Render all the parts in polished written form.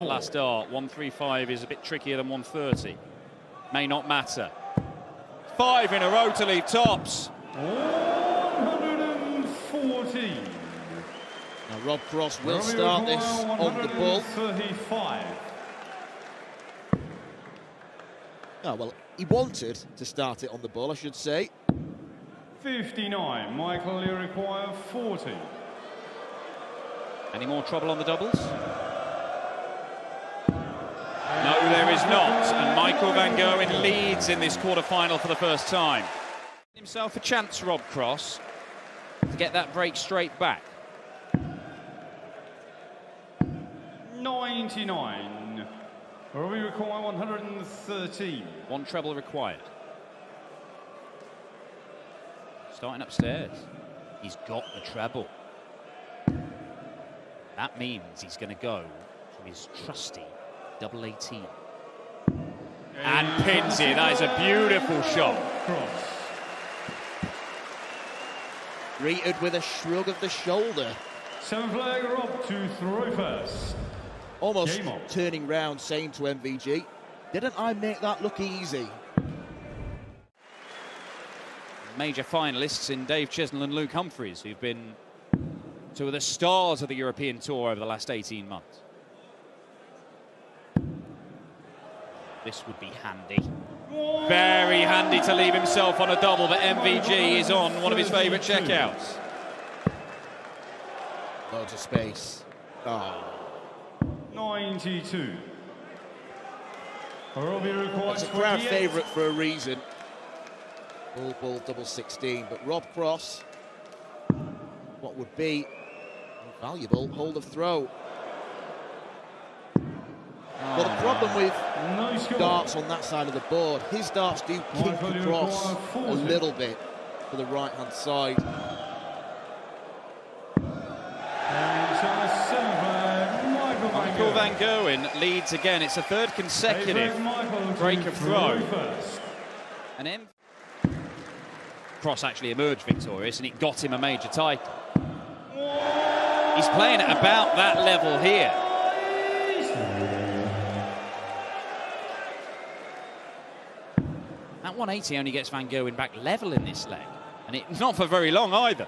Last dart, 135 is a bit trickier than 130. May not matter. 5 in a row to leave tops. 114. Now Rob Cross will start this on the ball. 35. Oh, well, he wanted to start it on the ball, I should say. 59. Michael, you require 40. Any more trouble on the doubles? No, there is not. And Michael van Gerwen leads in this quarter-final for the first time. Himself a chance, Rob Cross, to get that break straight back. 99. We require 113. One treble required. Starting upstairs. He's got the treble. That means he's going to go from his trusty double 18. And pins it. That is a beautiful shot. Greeted with a shrug of the shoulder. 7 flag, Rob to throw first. Almost turning round, saying to MVG, didn't I make that look easy? Major finalists in Dave Chisnell and Luke Humphries, who've been two of the stars of the European Tour over the last 18 months. This would be handy. Very handy to leave himself on a double, but MVG is on one of his favourite checkouts. Loads of space. Oh. 92. It's a crowd favourite for a reason. All ball double 16, but Rob Cross, what would be a valuable hold of throw. Well, the problem with darts on that side of the board, his darts do kink across a little bit to the right-hand side. Michael van Gerwen leads again. It's a third consecutive break of throw. And Cross actually emerged victorious, and it got him a major title. He's playing at about that level here. That 180 only gets Van Gerwen back level in this leg, and it's not for very long either.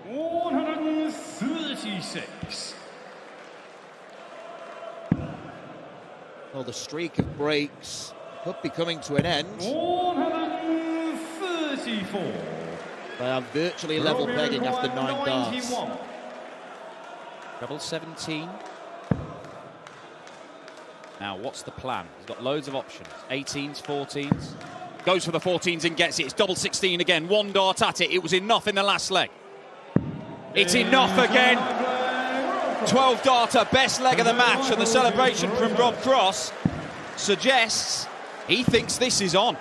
136. Well, the streak of breaks could be coming to an end. 134. They are virtually level pegging after 9 darts. Double 17. Now, what's the plan? He's got loads of options. 18s, 14s. Goes for the 14s and gets it. It's double 16 again. 1 dart at it. It was enough in the last leg. It's enough again. 12 darter, best leg of the match, and the celebration from Rob Cross suggests he thinks this is on.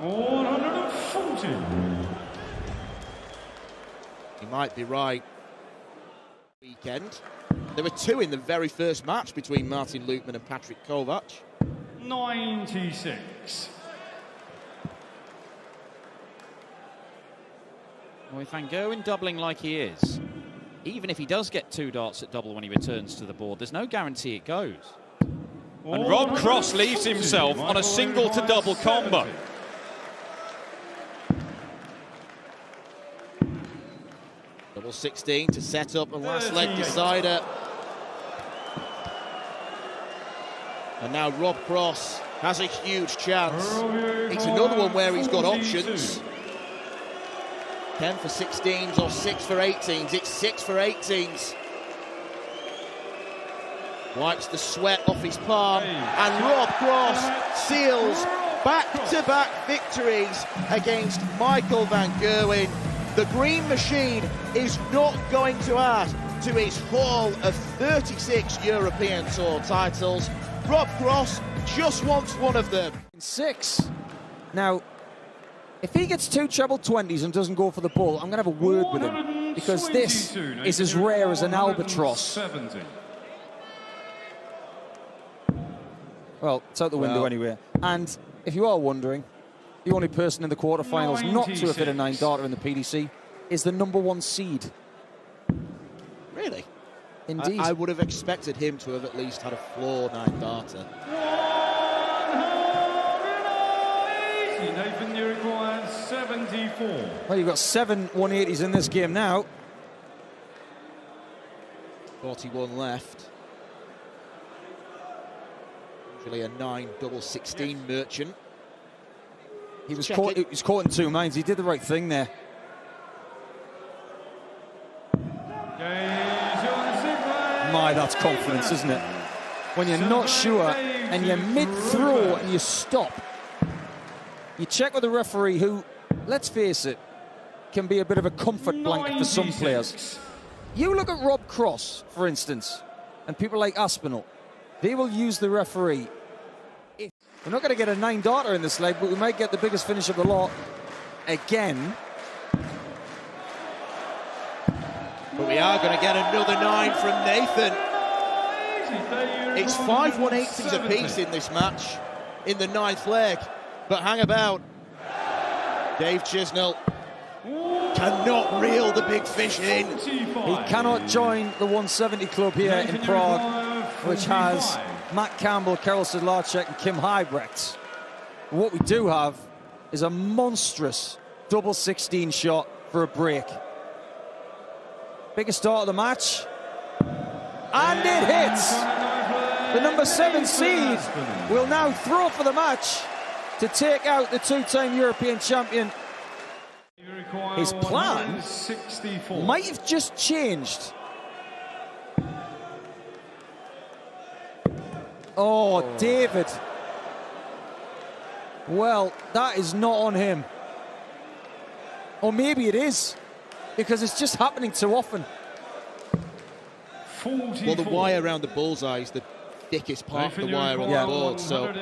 140. He might be right. Weekend. There were 2 in the very first match between Martin Lukman and Patrick Kovac. 96. With Van Gerwen doubling like he is, even if he does get 2 darts at double when he returns to the board, there's no guarantee it goes. And Rob Cross leaves himself on a single to double combo. Double 16 to set up a last leg decider. And now Rob Cross has a huge chance. It's another one where he's got options. 10 for 16s or 6 for 18s. It's 6 for 18s. Wipes the sweat off his palm, and Rob Cross seals back-to-back victories against Michael van Gerwen. The Green Machine is not going to add to his haul of 36 European Tour titles. Rob Cross just wants one of them. 6. Now, if he gets 2 treble 20s and doesn't go for the ball, I'm going to have a word with him, because this is as rare as an albatross. Well, it's out the window anyway. And if you are wondering, the only person in the quarterfinals not to have hit a 9 darter in the PDC is the #1 seed. Really? Indeed. I would have expected him to have at least had a floor 9-darter. 180. Nathan, you require 74. Well, you've got 7 180s in this game now. 41 left. Usually a 9 double 16 merchant. He was caught in 2 minds. He did the right thing there. My, that's confidence, isn't it? When you're not sure and you're mid-throw and you stop. You check with the referee who, let's face it, can be a bit of a comfort blanket for some players. You look at Rob Cross, for instance, and people like Aspinall. They will use the referee. We're not going to get a 9-darter in this leg, but we might get the biggest finish of the lot again. But we are going to get another 9 from Nathan. It's 5 180s apiece in this match in the 9th leg. But hang about. Dave Chisnell cannot reel the big fish in. He cannot join the 170 club here in Prague, which has Matt Campbell, Karel Sedlacek and Kim Huybrecht. What we do have is a monstrous double 16 shot for a break. Biggest start of the match. And it hits! The number 7 seed will now throw for the match to take out the 2-time European champion. His plan might have just changed. Oh, David. Well, that is not on him. Or maybe it is, because it's just happening too often. 44. Well, the wire around the bullseye is the thickest part of the wire on the board, so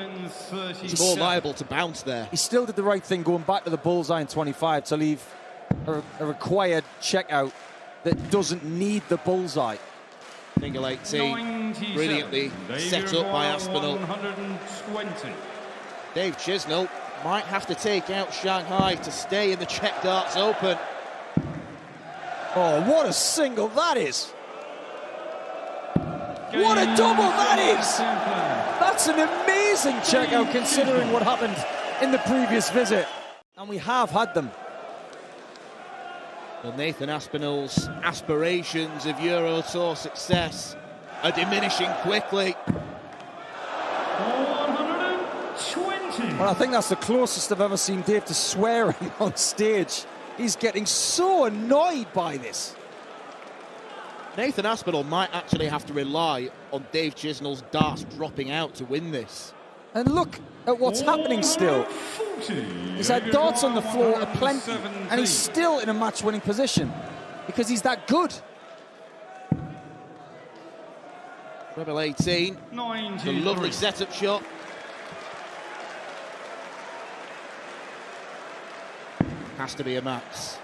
he's more liable to bounce there. He still did the right thing going back to the bullseye in 25 to leave a required checkout that doesn't need the bullseye. Single 18, brilliantly set up by Aspinall. 120. Dave Chisnell might have to take out Shanghai to stay in the Czech Darts Open. Oh, what a single that is! What a double that is! That's an amazing checkout considering what happened in the previous visit. And we have had them. Well, Nathan Aspinall's aspirations of Euro Tour success are diminishing quickly. 120. Well, I think that's the closest I've ever seen Dave to swearing on stage. He's getting so annoyed by this. Nathan Aspinall might actually have to rely on Dave Chisnell's darts dropping out to win this. And look at what's happening still. He's had darts on the floor aplenty, and he's still in a match-winning position because he's that good. Treble 18, the lovely setup shot. Has to be a max.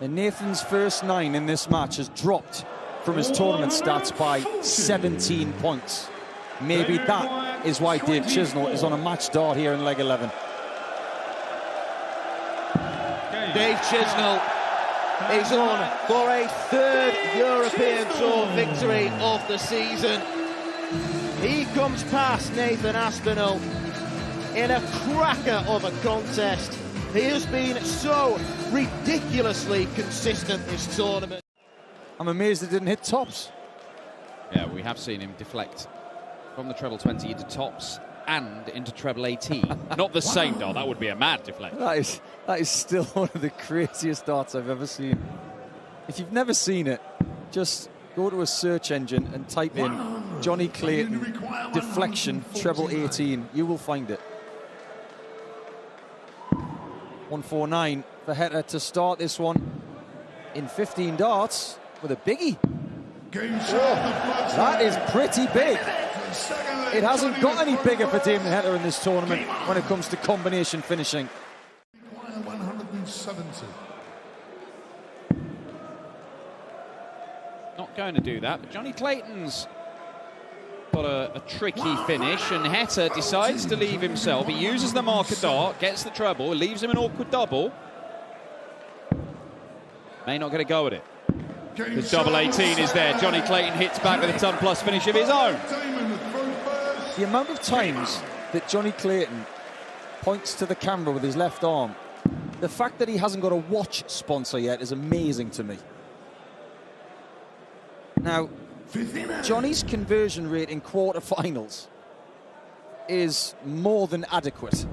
And Nathan's first 9 in this match has dropped from his tournament stats by 17 points. Maybe that is why Dave Chisnell is on a match dart here in leg 11. Dave Chisnell is on for a 3rd European Tour victory of the season. He comes past Nathan Aspinall in a cracker of a contest. He has been so ridiculously consistent this tournament. I'm amazed it didn't hit tops. Yeah, we have seen him deflect from the treble 20 into tops and into treble 18. Not the same dart, that would be a mad deflect. That is still one of the craziest darts I've ever seen. If you've never seen it, just go to a search engine and type in Johnny Clayton deflection treble 18. You will find it. 149 for Heta to start this one in 15 darts with a biggie. That is pretty big. It hasn't got any bigger for Damien Heta in this tournament when it comes to combination finishing. 170. Not going to do that, but Johnny Clayton's got a tricky finish, and Heta decides to leave himself. He uses the marker dart, gets the treble, leaves him an awkward double. May not get a go at it. The double 18 is there. Johnny Clayton hits back with a ton-plus finish of his own. The amount of times that Johnny Clayton points to the camera with his left arm, the fact that he hasn't got a watch sponsor yet is amazing to me. Now, Johnny's conversion rate in quarterfinals is more than adequate.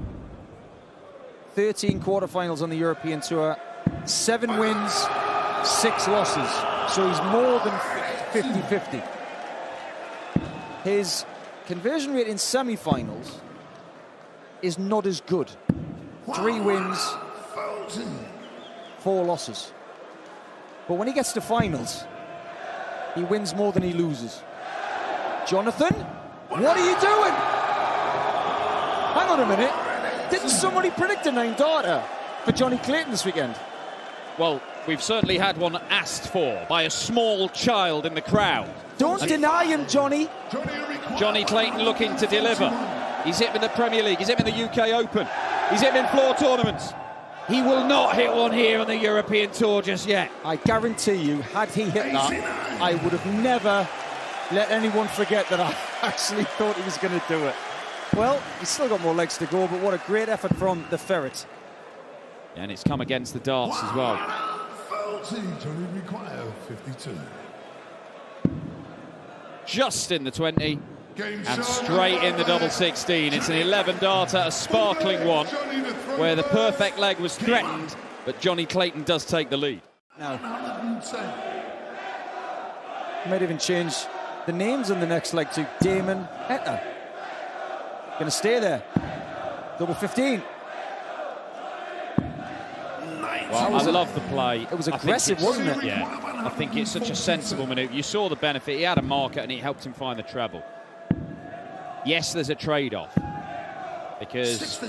13 quarterfinals on the European Tour, 7 wins, 6 losses. So he's more than 50-50. His conversion rate in semi-finals is not as good. 3 wins, 4 losses. But when he gets to finals, he wins more than he loses. Jonathan, what are you doing? Hang on a minute. Didn't somebody predict a 9-darter for Johnny Clayton this weekend? Well, we've certainly had one asked for by a small child in the crowd. Don't deny him, Johnny. Johnny Clayton looking to deliver. He's hit in the Premier League, he's hit in the UK Open, he's hit in floor tournaments. He will not hit one here on the European Tour just yet. I guarantee you, had he hit that, I would have never let anyone forget that I actually thought he was going to do it. Well, he's still got more legs to go, but what a great effort from the Ferret. And it's come against the darts as well. Just in the 20 and straight in the double 16. It's an 11-darter, a sparkling one, where the perfect leg was threatened, but Johnny Clayton does take the lead. Now, might even change the names on the next leg to Damon Heta. Going to stay there. Double 15. Well, I love the play. It was aggressive, wasn't it? Yeah, I think it's such a sensible manoeuvre. You saw the benefit. He had a marker and it helped him find the treble. Yes, there's a trade-off because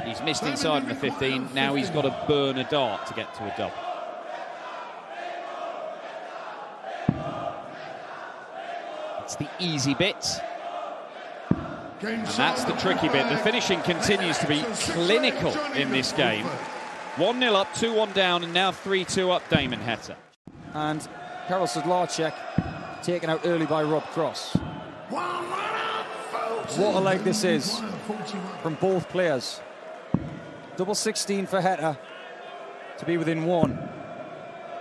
he's missed inside in the 15. Now he's got to burn a dart to get to a double. It's the easy bit. And that's the tricky bit. The finishing continues to be clinical in this game. 1-0 up, 2-1 down, and now 3-2 up Damon Heta. And Karol Sedlarczyk taken out early by Rob Cross. What a leg this is from both players. Double 16 for Heta to be within 1.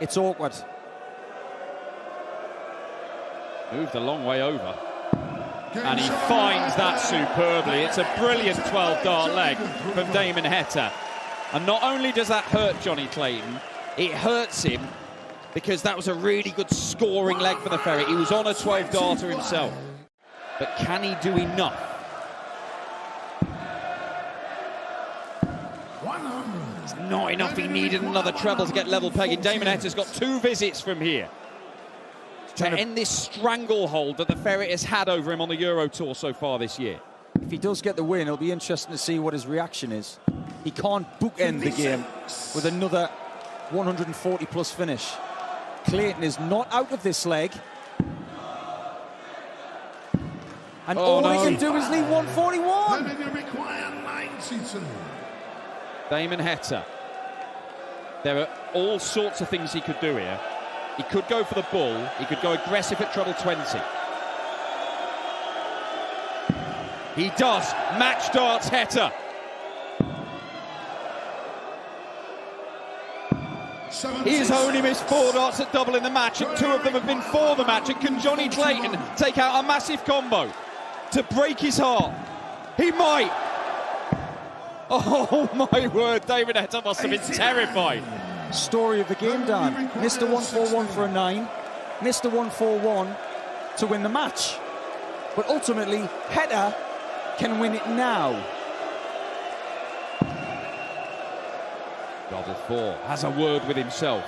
It's awkward. Moved a long way over. And he finds that superbly. It's a brilliant 12-dart leg from Damon Heta. And not only does that hurt Johnny Clayton, it hurts him because that was a really good scoring leg for the Ferret. He was on a 12-darter himself. But can he do enough? It's not enough. He needed another treble to get level pegging. Damon Heta's got 2 visits from here to end this stranglehold that the Ferret has had over him on the Euro Tour so far this year. If he does get the win, it'll be interesting to see what his reaction is. He can't bookend the game with another 140-plus finish. Clayton is not out of this leg. And all he can do is leave 141. Damon Heta. There are all sorts of things he could do here. He could go for the bull. He could go aggressive at treble 20. He does. Match darts Heta. He has only missed 4 darts at double in the match, and 2 of them have been for the match. And can Johnny Clayton take out a massive combo to break his heart? He might. Oh my word, David Heta must have been terrified. Story of the game, Dan. Missed a 141 for a 9. Missed a 141 to win the match. But ultimately, Heta can win it now. Double 4 has a word with himself.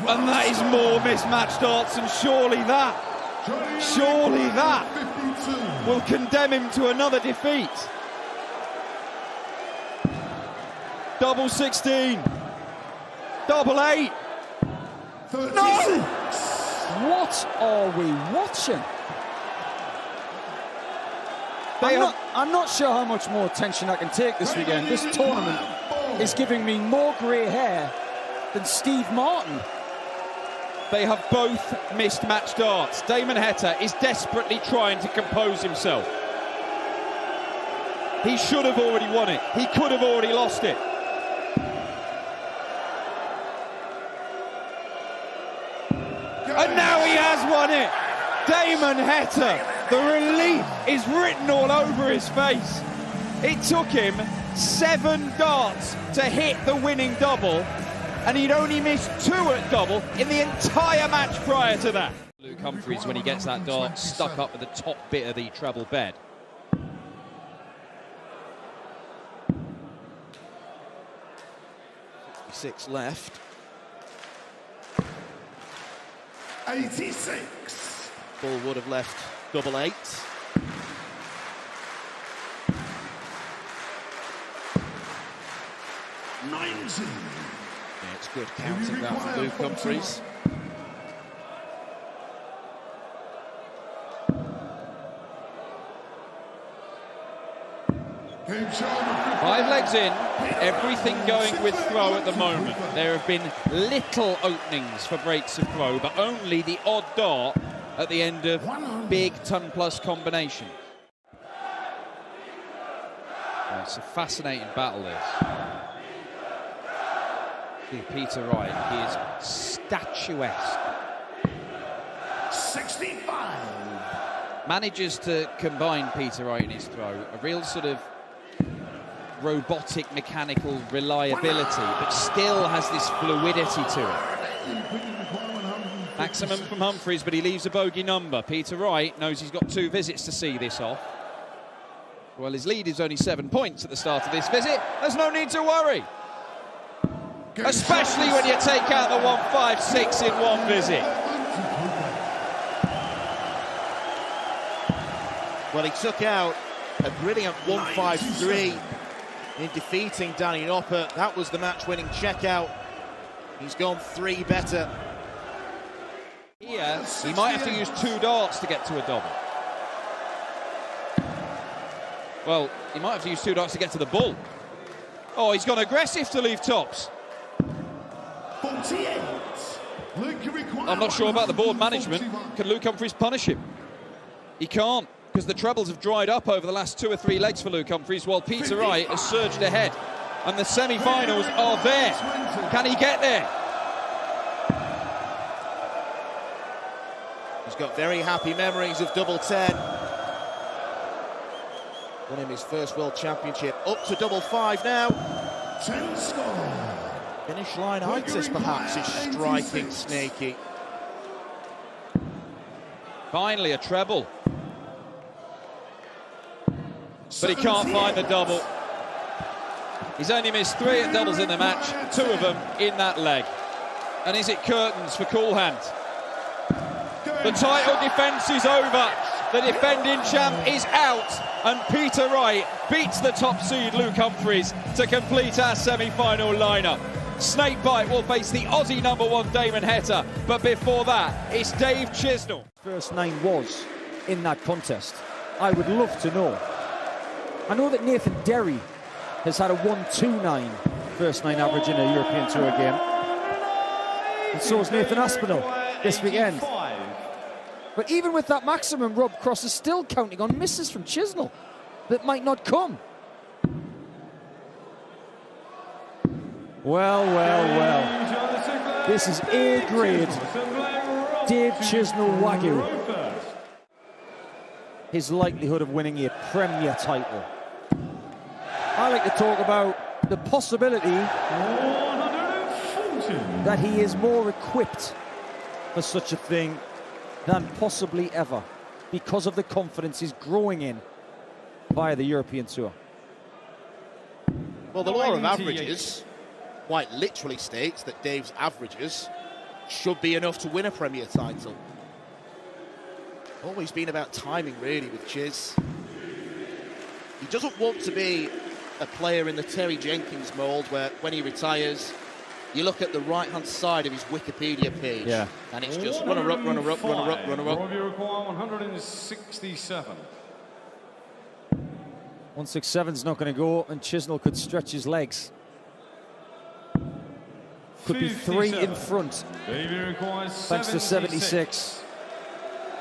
And that is more mismatched darts, and surely that will condemn him to another defeat. Double 16. Double 8. No! What are we watching? I'm not sure how much more attention I can take this weekend. This tournament is giving me more grey hair than Steve Martin. They have both missed match darts. Damon Heta is desperately trying to compose himself. He should have already won it. He could have already lost it. And now he has won it. Damon Heta, the relief is written all over his face. It took him 7 darts to hit the winning double, and he'd only missed 2 at double in the entire match prior to that. Luke Humphries, when he gets that dart stuck up at the top bit of the treble bed. Six left. 86. Ball would have left double 8. Yeah, it's good counting that for Luke Humphries. Five legs in, everything going with throw at the moment. There have been little openings for breaks of throw, but only the odd dart at the end of big ton-plus combination. Oh, it's a fascinating battle, this. See Peter Wright, he is statuesque. 65. Manages to combine Peter Wright in his throw, a real sort of robotic, mechanical reliability, but still has this fluidity to it. Maximum from Humphries, but he leaves a bogey number. Peter Wright knows he's got 2 visits to see this off. Well, his lead is only 7 points at the start of this visit. There's no need to worry, especially when you take out the 156 in one visit. Well, he took out a brilliant 153 in defeating Danny Noppert. That was the match-winning checkout. He's gone 3 better. Here, he might have to use 2 darts to get to a double. Well, he might have to use 2 darts to get to the bull. Oh, he's gone aggressive to leave tops. 48. I'm not sure about the board management. Can Luke Humphries punish him? He can't, because the trebles have dried up over the last 2 or 3 legs for Luke Humphries, while Peter Wright has surged ahead. And the semi-finals are there. Can he get there? He's got very happy memories of double 10. Won him his first World Championship. Up to double 5 now. 10 score. Finish line-itis perhaps is striking snaky. Finally a treble. But he can't find the double. He's only missed 3 at doubles in the match, 2 of them in that leg. And is it curtains for Coolhand? The title defence is over. The defending champ is out. And Peter Wright beats the top seed Luke Humphries to complete our semi-final lineup. Snakebite will face the Aussie #1 Damon Heta. But before that, it's Dave Chisnell. First 9 was in that contest. I would love to know. I know that Nathan Derry has had a 1.29 first 9 average in a European Tour game. And so has Nathan Aspinall this weekend. But even with that maximum, Rob Cross is still counting on misses from Chisnell that might not come. Well, well, well. This is A-grade Dave Chisnell Wagyu. His likelihood of winning a Premier title. I like to talk about the possibility that he is more equipped for such a thing than possibly ever, because of the confidence he's growing in via the European Tour. Well, the law of averages quite literally states that Dave's averages should be enough to win a Premier title. Always been about timing, really, with Chiz. He doesn't want to be a player in the Terry Jenkins mould, where when he retires, you look at the right-hand side of his Wikipedia page, and it's just runner-up, runner-up, runner-up, runner-up. Rob, you require 167. 167's not going to go, and Chisnell could stretch his legs. could be 3 in 57. front Davey requires thanks to 76.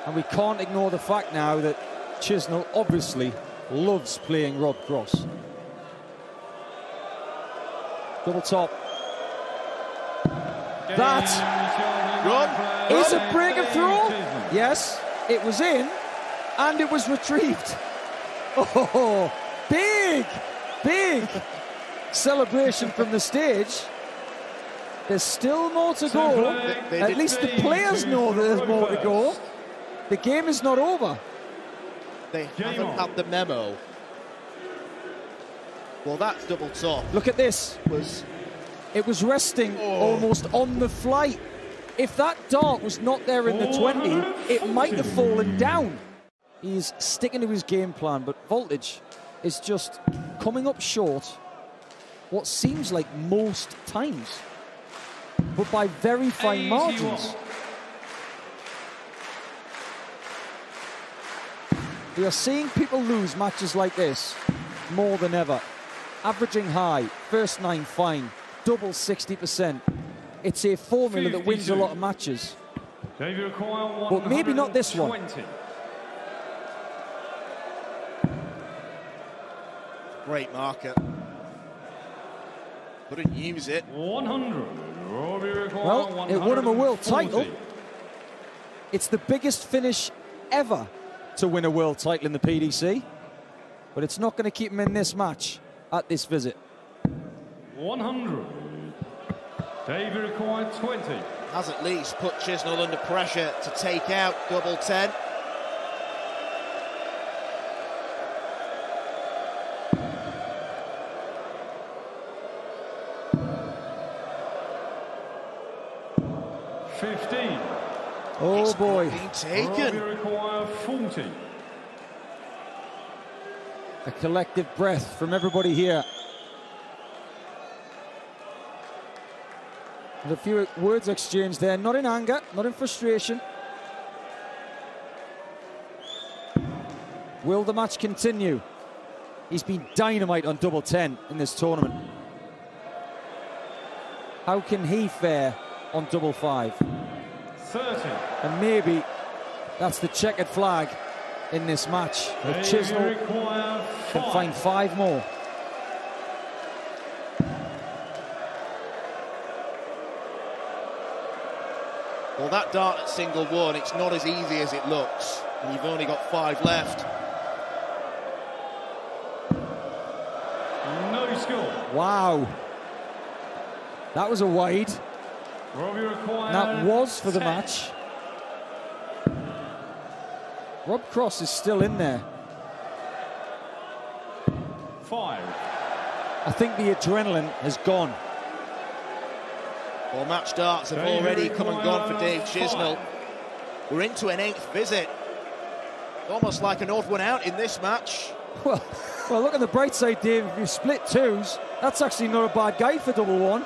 And we can't ignore the fact now that Chisnell obviously loves playing Rob Cross. Double top. That is a break and throw. Yes, it was in and it was retrieved. Oh, big celebration from the stage. There's still more to go. At least the players know there's more to go. The game is not over. They haven't had the memo. Well, that double top. Look at this. It was resting almost on the flight. If that dart was not there in the 20, it might have fallen down. He's sticking to his game plan, but Voltage is just coming up short what seems like most times, but by very fine margins. We are seeing people lose matches like this more than ever. Averaging high, first 9 fine, double 60%. It's a formula that wins a lot of matches. But maybe not this one. Great marker. Couldn't use it. 100. Well, it won him a world title. It's the biggest finish ever to win a world title in the PDC. But it's not going to keep him in this match at this visit. 100. Davey required 20. Has at least put Chisnell under pressure to take out double 10. Oh boy. Taken. Require 40. A collective breath from everybody here. There's a few words exchanged there, not in anger, not in frustration. Will the match continue? He's been dynamite on double 10 in this tournament. How can he fare on double 5? 30. And maybe that's the checkered flag in this match. If Chisnell can find 5 more. Well, that dart at single 1, it's not as easy as it looks. And you've only got 5 left. No score. Wow. That was a wide. That was for the match. Rob Cross is still in there. 5. I think the adrenaline has gone. Well, match darts have already come and gone for Dave Chisnell. We're into an 8th visit. Almost like an odd one out in this match. Well, look at the bright side, Dave. If you split 2s, that's actually not a bad guide for double 1.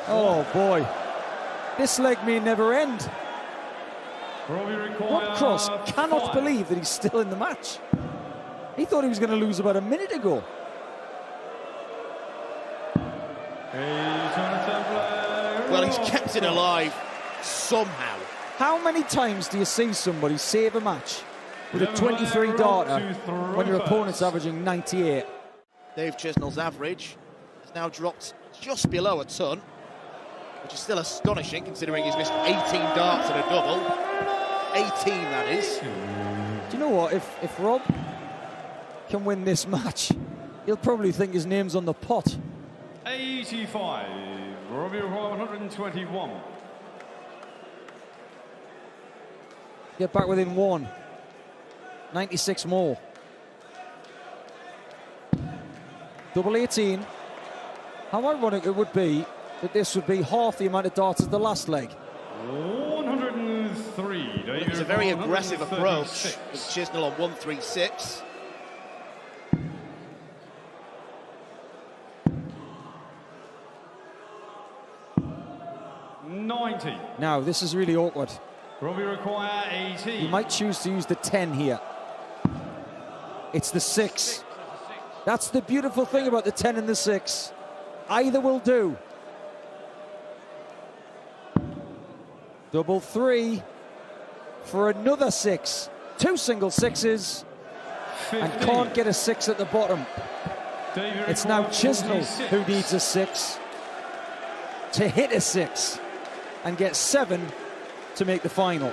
Oh boy, this leg may never end. Rob Cross cannot believe that he's still in the match. He thought he was going to lose about a minute ago. Well, he's kept it alive somehow. How many times do you see somebody save a match with a 23 darter when your opponent's averaging 98? Dave Chisnell's average has now dropped just below a ton, which is still astonishing considering he's missed 18 darts and a double. 18, that is. Do you know what? If Rob can win this match, he'll probably think his name's on the pot. 85. Robbie 121. Get back within 1. 96 more. Double 18. How ironic it would be that this would be half the amount of darts as the last leg. 103. Well, it was a very aggressive approach with Chisnell on 136. Now, this is really awkward. Robbie require 18. He might choose to use the 10 here. It's the 6. That's the beautiful thing about the 10 and the 6. Either will do. Double 3 for another 6. 2 single 6s. 15. And can't get a 6 at the bottom. It's now Chisnell who needs a 6 to hit a 6 and get 7 to make the final.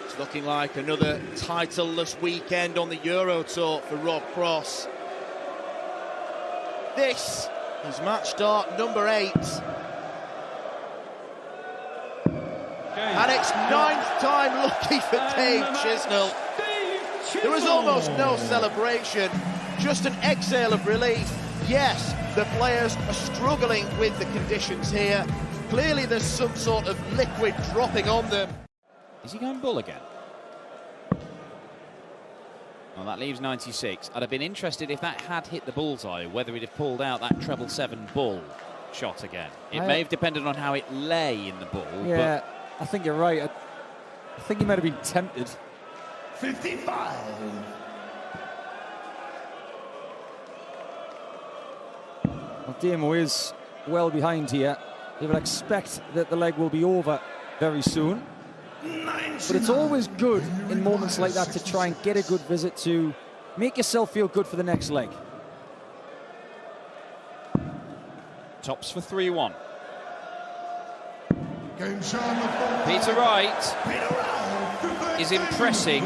It's looking like another titleless weekend on the Euro Tour for Rob Cross. This is match start number 8. And it's 9th time lucky for Dave Chisnell. There was almost no celebration, just an exhale of relief. Yes, the players are struggling with the conditions here. Clearly there's some sort of liquid dropping on them. Is he going bull again? Well, that leaves 96. I'd have been interested if that had hit the bullseye, whether he'd have pulled out that treble 7 bull shot again. It may have depended on how it lay in the bull. Yeah, I think you're right. I think he might have been tempted. 55. Well, Damo is well behind here. You would expect that the leg will be over very soon. But it's always good in moments like that to try and get a good visit to make yourself feel good for the next leg. Tops for 3-1. Peter Wright is impressing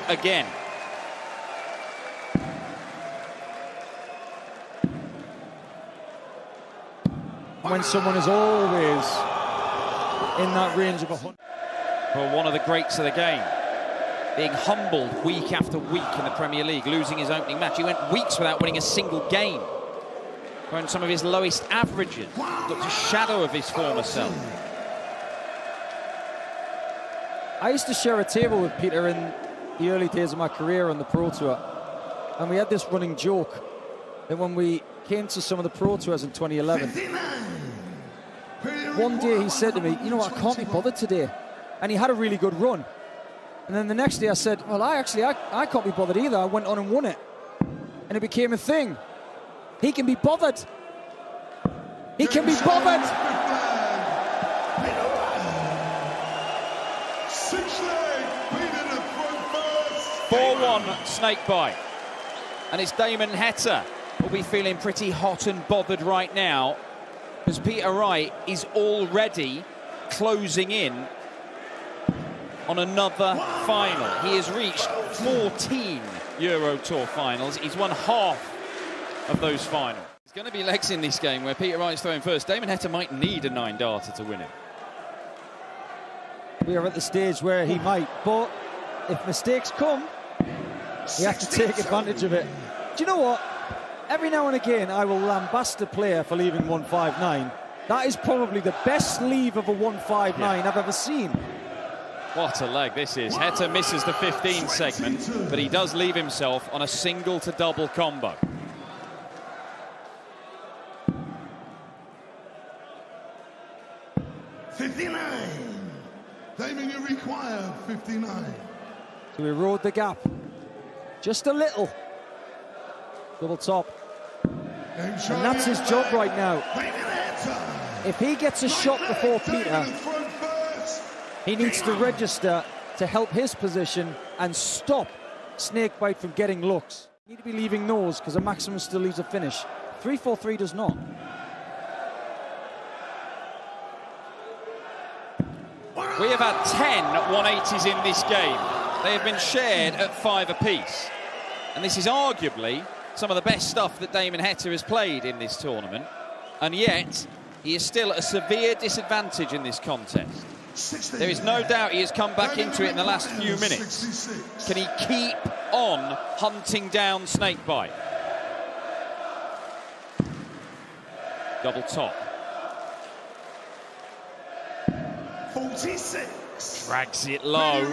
again. When someone is always in that range of 100. For one of the greats of the game, being humbled week after week in the Premier League, losing his opening match. He went weeks without winning a single game. When some of his lowest averages looked a shadow of his former self. I used to share a table with Peter in the early days of my career on the Pro Tour. And we had this running joke that when we came to some of the Pro Tours in 2011, one day he said to me, you know what, I can't be bothered today. And he had a really good run. And then the next day I said, well, I can't be bothered either. I went on and won it. And it became a thing. He can be bothered. He can be bothered. 4-1 snakebite. And it's Damon Heta will be feeling pretty hot and bothered right now, because Peter Wright is already closing in on another final. He has reached 14 Euro Tour finals. He's won half of those finals. There's going to be legs in this game where Peter Wright's throwing first. Damon Heta might need a 9-darter to win it. We are at the stage where he might, but if mistakes come, you have to take advantage of it. Do you know what? Every now and again, I will lambast a player for leaving 159. That is probably the best leave of a 159 I've ever seen. What a leg this is. Heta misses the 15 segment, but he does leave himself on a single to double combo. Damon, you require 59. To erode the gap. Just a little. Double top. And that's his job right now. If he gets a shot before Peter, he needs to register to help his position and stop Snakebite from getting looks. You need to be leaving those because a maximum still leaves a finish. 3-4-3 does not. We have had 10 180s in this game. They have been shared at 5 apiece. And this is arguably some of the best stuff that Damon Heta has played in this tournament. And yet, he is still at a severe disadvantage in this contest. There is no doubt he has come back into it in the last few minutes. Can he keep on hunting down Snakebite? Double top. 46. Drags it low.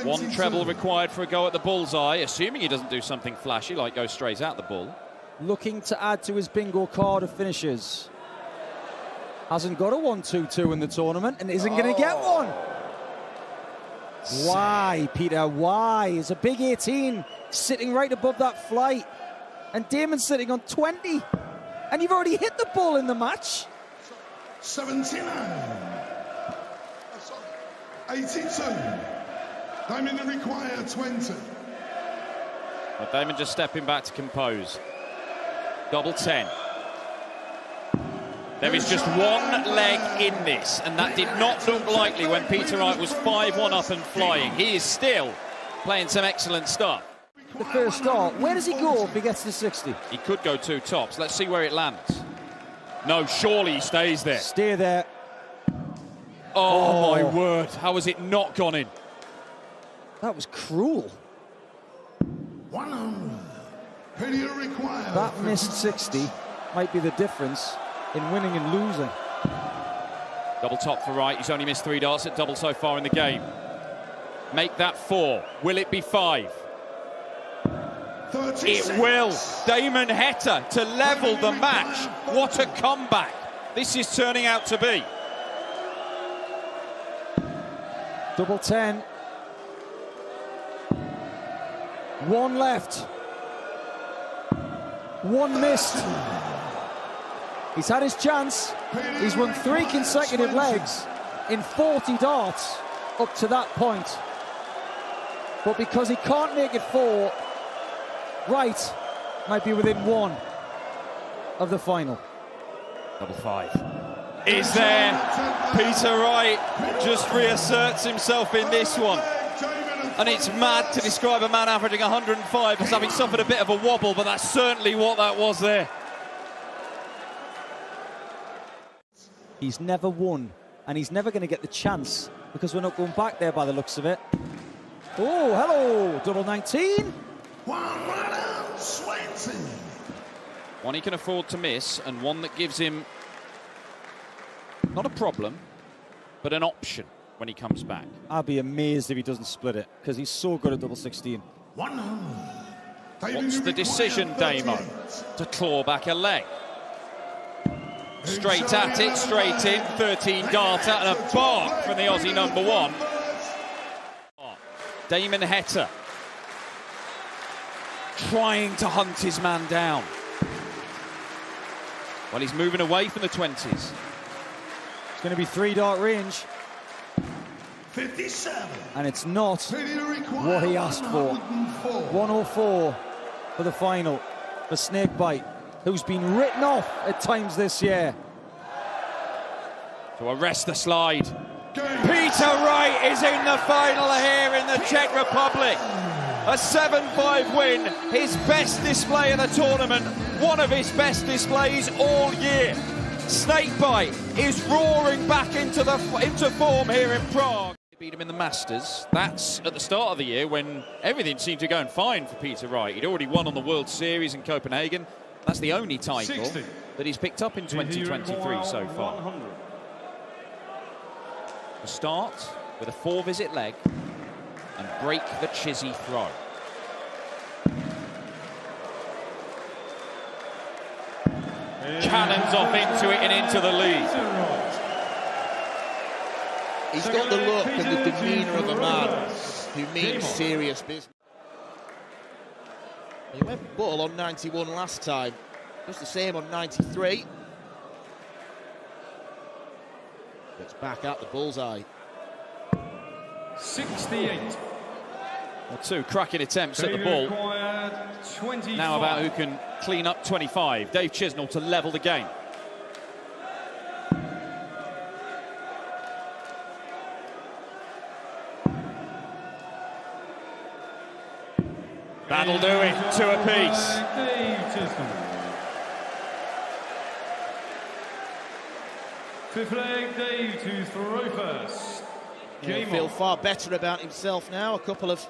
One treble required for a go at the bullseye, assuming he doesn't do something flashy like go straight at the bull. Looking to add to his bingo card of finishes. Hasn't got a 1-2-2 in the tournament and isn't going to get one. Why, Peter? Why? It's a big 18 sitting right above that flight. And Damon's sitting on 20. And you've already hit the ball in the match. 79. 82. Damon require 20. But Damon just stepping back to compose. Double 10. There is just one leg in this, and that did not look likely when Peter Wright was 5-1 up and flying. He is still playing some excellent stuff. The first start. Where does he go if he gets to 60? He could go 2 tops. Let's see where it lands. No, surely he stays there. Stay there. Oh, my word. How has it not gone in? That was cruel. 100. Video required. That missed 60 might be the difference in winning and losing. Double top for Wright. He's only missed 3 darts at double so far in the game. Make that 4. Will it be 5? 36. It will. Damon Heta to level the match. What a comeback this is turning out to be. Double 10. 1 left. 1 missed. He's had his chance. He's won 3 consecutive legs in 40 darts up to that point. But because he can't make it 4, Wright might be within 1 of the final. Double 5. Is there. Peter Wright just reasserts himself in this one. And it's mad to describe a man averaging 105 as having suffered a bit of a wobble, but that's certainly what that was there. He's never won, and he's never going to get the chance because we're not going back there by the looks of it. Oh, hello, double 19. 120. One he can afford to miss, and one that gives him not a problem, but an option when he comes back. I'll be amazed if he doesn't split it because he's so good at double 16. 100. What's the decision, Damo? To claw back a leg. Straight at it, straight in, 13 darter and a bark from the Aussie number 1. Damon Heta trying to hunt his man down. Well, he's moving away from the 20s. It's going to be 3 dart range. 57. And it's not what he asked for. 104 for the final for Snakebite, who's been written off at times this year. To arrest the slide. Peter Wright is in the final here in the Czech Republic. A 7-5 win, his best display of the tournament, one of his best displays all year. Snakebite is roaring back into form here in Prague. Beat him in the Masters. That's at the start of the year when everything seemed to be going fine for Peter Wright. He'd already won on the World Series in Copenhagen. That's the only title 60. that he's picked up in 2023 so far. 100. To start with a 4-visit leg and break the Chizzy throw. Cannons off into it and into the lead. He's got the look and the demeanour of a man who means serious business. He went ball on 91 last time, just the same on 93. Gets back at the bullseye. 68. Well, 2 cracking attempts at the ball. Now about who can clean up 25. Dave Chisnall to level the game. That'll do it, 2 apiece. Fifth leg, Dave to throw first. He'll feel far better about himself now. A couple of...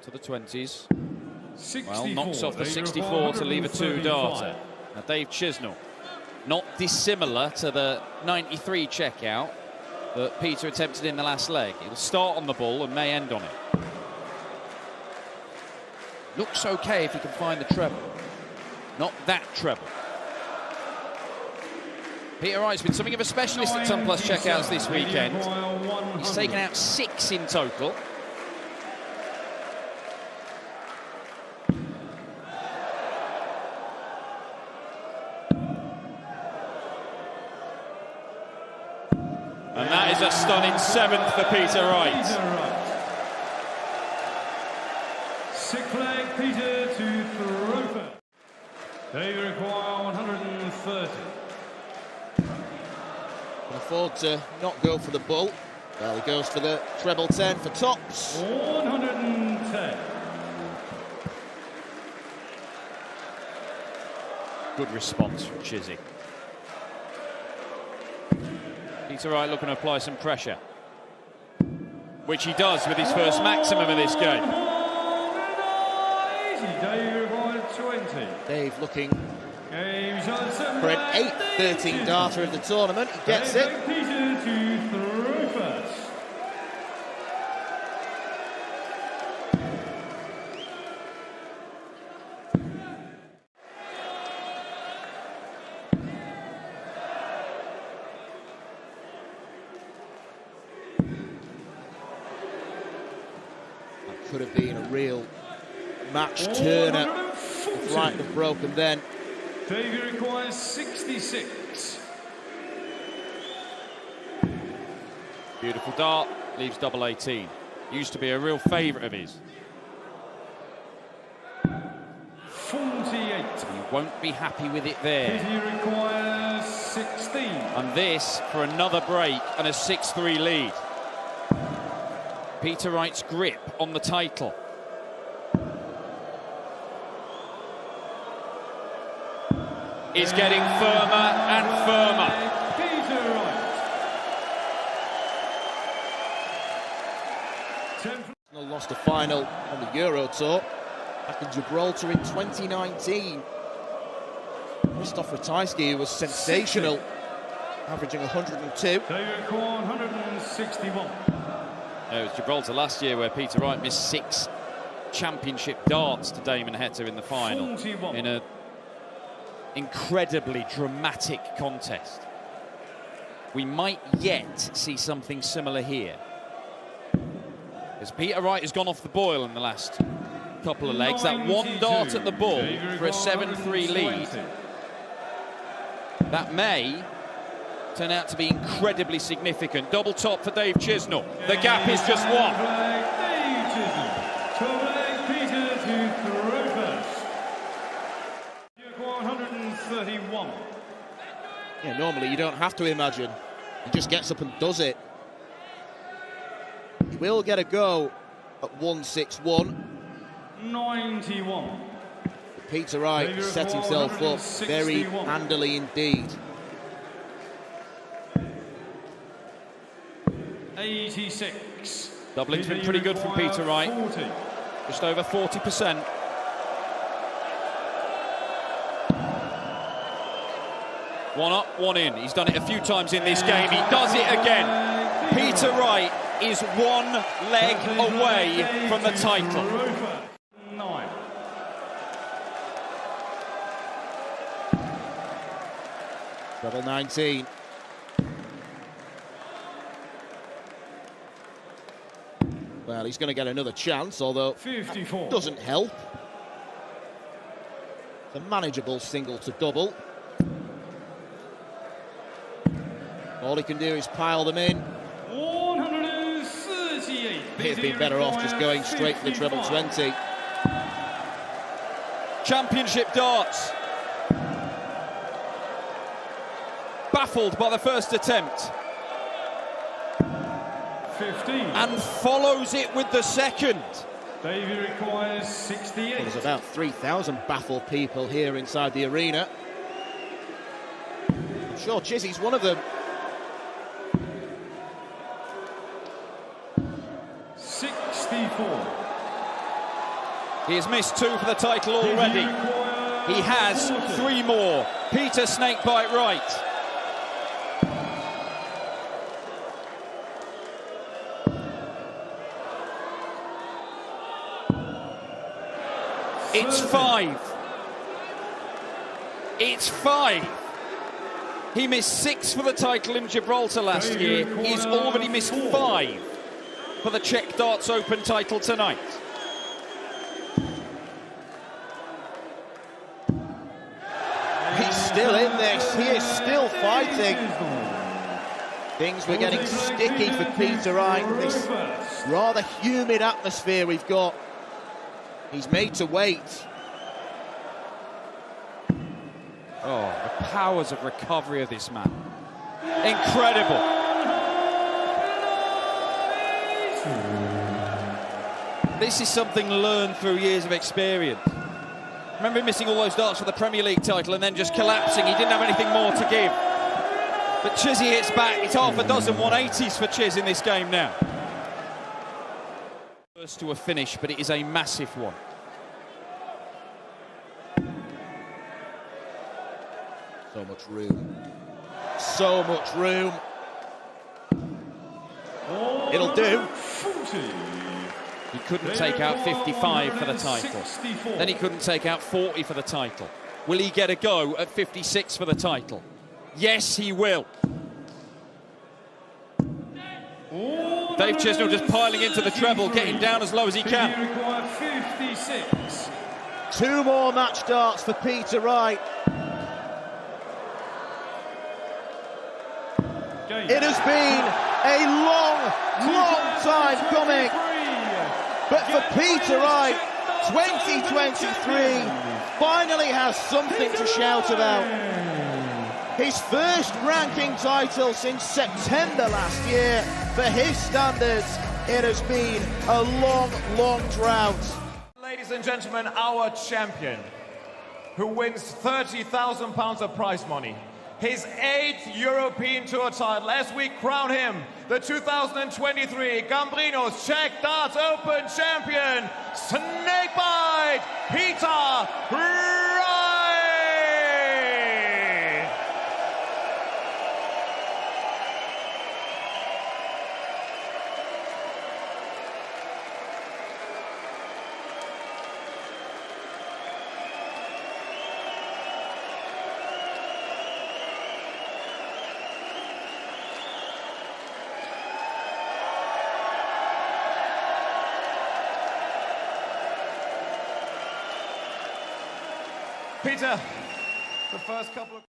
To the 20s. 64. Well, knocks off the 64 to leave a 2-darter. Now Dave Chisnall, not dissimilar to the 93 checkout that Peter attempted in the last leg. He'll start on the ball and may end on it. Looks okay if he can find the treble. Not that treble. Peter Wright's been something of a specialist at Ton Plus checkouts this weekend. He's taken out 6 in total. And that is a stunning 7th for Peter Wright. 6 flag, Peter to throw first. They require 130. Can afford to not go for the bull. Well, he goes for the treble 10 for tops. 110. Good response from Chizzy. Peter Wright looking to apply some pressure, which he does with his first maximum of this game. Dave required 20. Dave looking for an 8-13 darter of the tournament. He gets it. Peter to throw first. That could have been a real match turner. If Wright had broken then. Davey requires 66. Beautiful dart, leaves double 18. Used to be a real favourite of his. 48. He won't be happy with it there. He requires 16. And this for another break and a 6-3 lead. Peter Wright's grip on the title. Is getting firmer and firmer. Peter Wright. Lost a final on the Euro Tour back in Gibraltar in 2019. Christoph Ratajski was sensational, averaging 102. They record 161. It was Gibraltar last year where Peter Wright missed 6 championship darts to Damon Heta in the final 41. in an incredibly dramatic contest. We might yet see something similar here, as Peter Wright has gone off the boil in the last couple of legs. That one dart at the ball for a 7-3 lead, that may turn out to be incredibly significant. Double top for Dave Chisnell. The gap is just 1. Peter to throw first. 131. Yeah, normally you don't have to imagine. He just gets up and does it. He will get a go at 161. 91. Peter Wright set himself up very handily indeed. 86. Doubling's been pretty good from Peter Wright. 40. Just over 40%. One up, one in. He's done it a few times in this game. He does it again. Peter Wright is 1 leg away from the title. 9. Double 19. Well, he's going to get another chance, although 54. doesn't help. The manageable single to double. All he can do is pile them in. 138. He'd been better off just going straight for the treble 20. Championship darts. Baffled by the first attempt. 15. And follows it with the second. Davey requires 68. Well, there's about 3,000 baffled people here inside the arena. I'm sure Chizzy's one of them. 64. He has missed 2 for the title already. He has 3 more. Peter Snakebite Wright. It's 5. It's 5. He missed 6 for the title in Gibraltar last year. He's already missed 5 for the Czech Darts Open title tonight. He's still in this. He is still fighting. Things were getting sticky for Peter Wright. This rather humid atmosphere we've got. He's made to wait. Oh, the powers of recovery of this man. Incredible. This is something learned through years of experience. Remember him missing all those darts for the Premier League title and then just collapsing. He didn't have anything more to give. But Chizzy hits back. It's half a dozen 180s for Chiz in this game now. First to a finish, but it is a massive one. So much room. So much room. It'll do. He couldn't take out 55 for the title. Then he couldn't take out 40 for the title. Will he get a go at 56 for the title? Yes, he will. Dave Chisnell just piling into the treble, getting down as low as he can. 56. 2 more match darts for Peter Wright. It has been a long time coming. But for Peter Wright, 2023 finally has something to shout about. His first ranking title since September last year. For his standards, it has been a long drought. Ladies and gentlemen, our champion, who wins £30,000 of prize money. His 8th European Tour title as we crown him the 2023 Gambrinus Czech Darts Open champion, Snakebite Peter Wright! Peter, the first couple of